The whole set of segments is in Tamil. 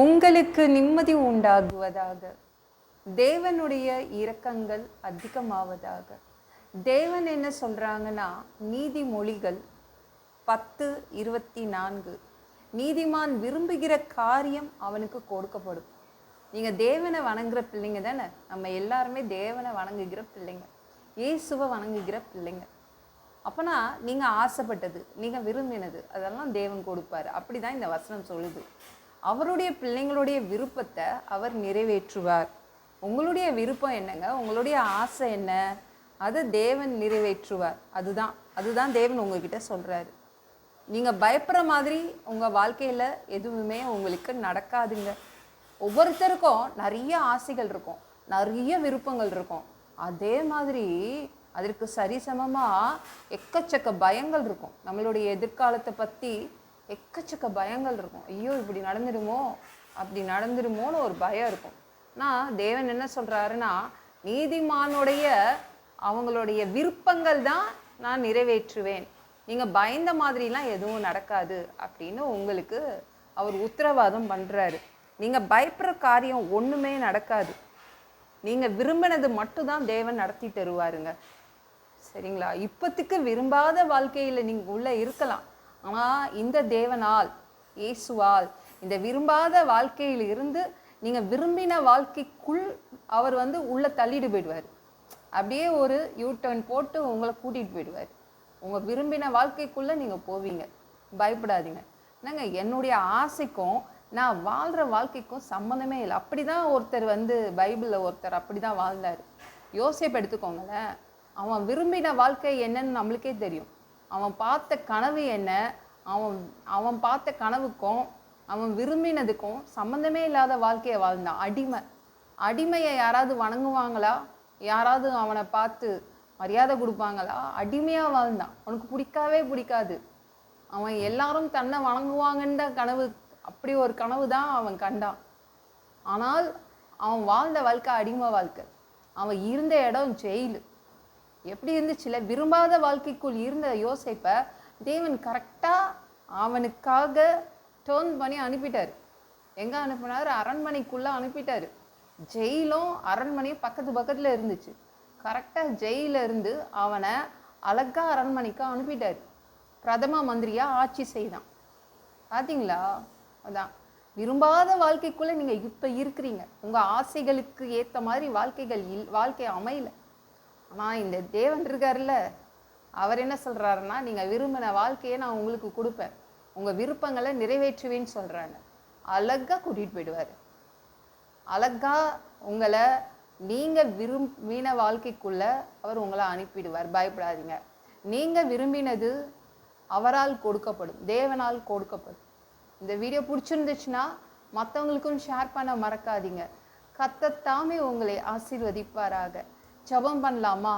உங்களுக்கு நிம்மதி உண்டாகுவதாக. தேவனுடைய இரக்கங்கள் அதிகமாவதாக. தேவன் என்ன சொல்றாங்கன்னா, நீதிமொழிகள் 10:24, நீதிமான் விரும்புகிற காரியம் அவனுக்கு கொடுக்கப்படும். நீங்க தேவனை வணங்குற பிள்ளைங்க தானே. நம்ம எல்லாருமே தேவனை வணங்குகிற பிள்ளைங்க, இயேசுவை வணங்குகிற பிள்ளைங்க. அப்போனா நீங்கள் ஆசைப்பட்டது, நீங்கள் விரும்பினது அதெல்லாம் தேவன் கொடுப்பார். அப்படி தான் இந்த வசனம் சொல்லுது. அவருடைய பிள்ளைங்களுடைய விருப்பத்தை அவர் நிறைவேற்றுவார். உங்களுடைய விருப்பம் என்னங்க, உங்களுடைய ஆசை என்ன, அதை தேவன் நிறைவேற்றுவார். அதுதான் தேவன் உங்ககிட்ட சொல்கிறாரு. நீங்கள் பயப்படுற மாதிரி உங்கள் வாழ்க்கையில் எதுவுமே உங்களுக்கு நடக்காதுங்க. ஒவ்வொருத்தருக்கும் நிறைய ஆசைகள் இருக்கும், நிறைய விருப்பங்கள் இருக்கும். அதே மாதிரி அதற்கு சரிசமமாக எக்கச்சக்க பயங்கள் இருக்கும். நம்மளுடைய எதிர்காலத்தை பற்றி எக்கச்சக்க பயங்கள் இருக்கும். ஐயோ இப்படி நடந்துடுமோ அப்படி நடந்துடுமோன்னு ஒரு பயம் இருக்கும். ஆனால் தேவன் என்ன சொல்கிறாருன்னா, நீதிமானுடைய அவங்களுடைய விருப்பங்கள் தான் நான் நிறைவேற்றுவேன், நீங்கள் பயந்த மாதிரிலாம் எதுவும் நடக்காது அப்படின்னு உங்களுக்கு அவர் உத்தரவாதம் பண்ணுறாரு. நீங்கள் பயப்படுற காரியம் ஒன்றுமே நடக்காது. நீங்கள் விரும்பினது மட்டும்தான் தேவன் நடத்தி தருவாருங்க. சரிங்களா? இப்போத்துக்கு விரும்பாத வாழ்க்கையில் நீங்கள் உள்ளே இருக்கலாம். ஆனால் இந்த தேவனால், இயேசுவால் இந்த விரும்பாத வாழ்க்கையில் இருந்து நீங்கள் விரும்பின வாழ்க்கைக்குள் அவர் உள்ளே தள்ளிட்டு போயிடுவார். அப்படியே ஒரு யூ-டர்ன் போட்டு உங்களை கூட்டிகிட்டு போயிடுவார். உங்கள் விரும்பின வாழ்க்கைக்குள்ளே நீங்கள் போவீங்க. பயப்படாதீங்க. என்னங்க, என்னுடைய ஆசைக்கும் நான் வாழ்கிற வாழ்க்கைக்கும் சம்மந்தமே இல்லை. அப்படி தான் ஒருத்தர் பைபிளில் ஒருத்தர் அப்படி தான் வாழ்ந்தார். யோசேப்பு எடுத்துக்கோங்களேன். அவன் விரும்பின வாழ்க்கை என்னன்னு நம்மளுக்கே தெரியும். அவன் பார்த்த கனவு என்ன, அவன் பார்த்த கனவுக்கும் அவன் விரும்பினதுக்கும் சம்மந்தமே இல்லாத வாழ்க்கையை வாழ்ந்தான். அடிமையை யாராவது வணங்குவாங்களா? யாராவது அவனை பார்த்து மரியாதை கொடுப்பாங்களா? அடிமையாக வாழ்ந்தான். அவனுக்கு பிடிக்காது. அவன் எல்லாரும் தன்னை வணங்குவாங்கன்ற கனவு, அப்படி ஒரு கனவு தான் அவன் கண்டான். ஆனால் அவன் வாழ்ந்த வாழ்க்கை அடிமை வாழ்க்கை. அவன் இருந்த இடம் ஜெயிலு. எப்படி இருந்துச்சுல? விரும்பாத வாழ்க்கைக்குள் இருந்த யோசேப்பை தேவன் கரெக்டாக அவனுக்காக டேர்ன் பண்ணி அனுப்பிட்டார். எங்கே அனுப்பினார்? அரண்மனைக்குள்ளே அனுப்பிட்டார். ஜெயிலும் அரண்மனையும் பக்கத்தில் இருந்துச்சு. கரெக்டாக ஜெயில இருந்து அவனை அழகா அரண்மனைக்கு அனுப்பிட்டார். பிரதம மந்திரியாக ஆட்சி செய்தான். பார்த்தீங்களா? அதான் விரும்பாத வாழ்க்கைக்குள்ளே நீங்கள் இப்போ இருக்கிறீங்க. உங்கள் ஆசைகளுக்கு ஏற்ற மாதிரி வாழ்க்கை அமையல. ஆனால் இந்த தேவன் இருக்கார்ல, அவர் என்ன சொல்கிறாருன்னா, நீங்கள் விரும்பின வாழ்க்கையை நான் உங்களுக்கு கொடுப்பேன், உங்கள் விருப்பங்களை நிறைவேற்றுவேன்னு சொல்கிறாங்க. அழகாக கூட்டிகிட்டு போயிடுவார். அழகா உங்களை நீங்கள் விரும்பின வாழ்க்கைக்குள்ளே அவர் உங்களை அனுப்பிடுவார். பயப்படாதீங்க. நீங்கள் விரும்பினது அவரால் கொடுக்கப்படும், தேவனால் கொடுக்கப்படும். இந்த வீடியோ பிடிச்சிருந்துச்சுன்னா மற்றவங்களுக்கும் ஷேர் பண்ண மறக்காதீங்க. கர்த்தர் உங்களை ஆசீர்வதிப்பாராக. ஜெபம் பண்ணலாமா?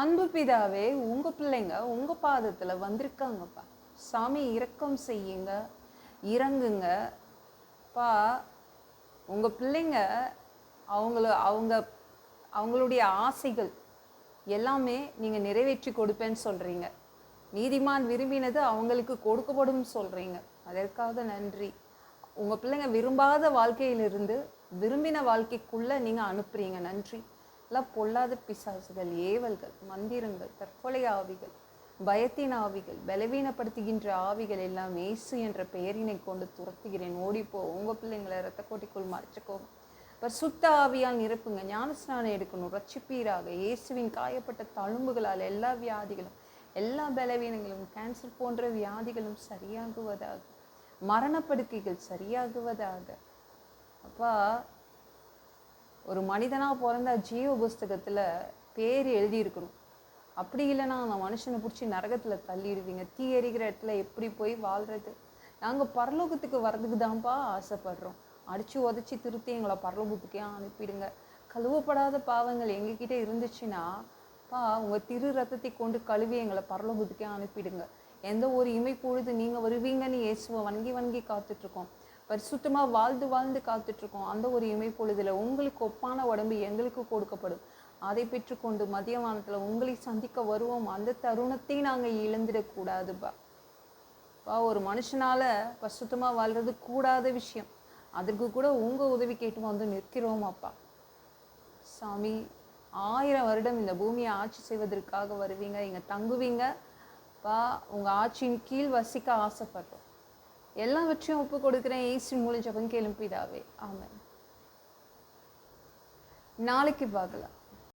அன்பு பிதாவே, உங்கள் பிள்ளைங்க உங்கள் பாதத்தில் வந்திருக்காங்கப்பா. சாமி, இரக்கம் செய்யுங்க, இறங்குங்க பா. உங்கள் பிள்ளைங்க அவங்களுடைய ஆசைகள் எல்லாமே நீங்கள் நிறைவேற்றி கொடுப்பேன்னு சொல்கிறீங்க. நீதிமான் விரும்பினது அவங்களுக்கு கொடுக்கப்படும் சொல்கிறீங்க. அதற்காக நன்றி. உங்கள் பிள்ளைங்க விரும்பாத வாழ்க்கையிலிருந்து விரும்பின வாழ்க்கைக்குள்ளே நீங்கள் அனுப்புறீங்க. நன்றி. எல்லாம் பொல்லாத பிசாசுகள், ஏவல்கள், மந்திரங்கள், தற்கொலை ஆவிகள், பயத்தின் ஆவிகள், பலவீனப்படுத்துகின்ற ஆவிகள் எல்லாம் இயேசு என்ற பெயரினை கொண்டு துரத்துகிறேன். ஓடிப்போ. உங்கள் பிள்ளைங்களை ரத்த கோட்டிக்குள் மறைச்சிக்கோங்க. சுத்த ஆவியால் நிரப்புங்க. ஞானஸ்நானம் எடுக்கணும், ரட்சிப்பீராக. இயேசுவின் காயப்பட்ட தழும்புகளால் எல்லா வியாதிகளும், எல்லா பலவீனங்களும், கேன்சர் போன்ற வியாதிகளும் சரியாகுவதாக, மரணப்படுக்கைகள் சரியாகுவதாக. அப்பா, ஒரு மனிதனாக பிறந்தா ஜீவ புஸ்தகத்தில் பேர் எழுதியிருக்கணும். அப்படி இல்லைன்னா அந்த மனுஷனை பிடிச்சி நரகத்தில் தள்ளிடுவீங்க. தீ எறிகிற இடத்துல எப்படி போய் வாழ்கிறது? நாங்கள் பரலோகத்துக்கு வர்றதுக்கு தான்ப்பா ஆசைப்படுறோம். அடித்து உதச்சி திருத்தி எங்களை பரலோகத்துக்கே அனுப்பிடுங்க. கழுவப்படாத பாவங்கள் எங்ககிட்ட இருந்துச்சுன்னா உங்கள் திரு ரத்தத்தை கொண்டு கழுவி எங்களை பரலோகத்துக்கே அனுப்பிடுங்க. எந்த ஒரு இமை பொழுது நீங்கள் வருவீங்கன்னு இயேசுவை வணங்கி காத்துட்ருக்கோம். பரிசுத்தமாக வாழ்ந்து காத்துட்ருக்கோம். அந்த ஒரு இமை பொழுதில் உங்களுக்கு ஒப்பான உடம்பு எங்களுக்கு கொடுக்கப்படும். அதை பெற்றுக்கொண்டு மதியவானத்தில் உங்களை சந்திக்க வருவோம். அந்த தருணத்தை நாங்கள் இழந்துடக்கூடாதுப்பா. ஒரு மனுஷனால் பரிசுத்தமாக வாழ்கிறது கூடாத விஷயம். அதற்கு கூட உங்கள் உதவி கேட்டு வந்து நிற்கிறோம் அப்பா. சாமி, 1000 வருடம் இந்த பூமியை ஆட்சி செய்வதற்காக வருவீங்க, இங்கே தங்குவீங்க பா. உங்கள் ஆட்சியின் கீழ் வசிக்க ஆசைப்படுறோம். எல்லாவற்றையும் ஒப்பு கொடுக்குறேன். இயேசு மூலம் ஜெபம் கேளும் பிதாவே, ஆமென். நாளைக்கு பார்க்கலாம்.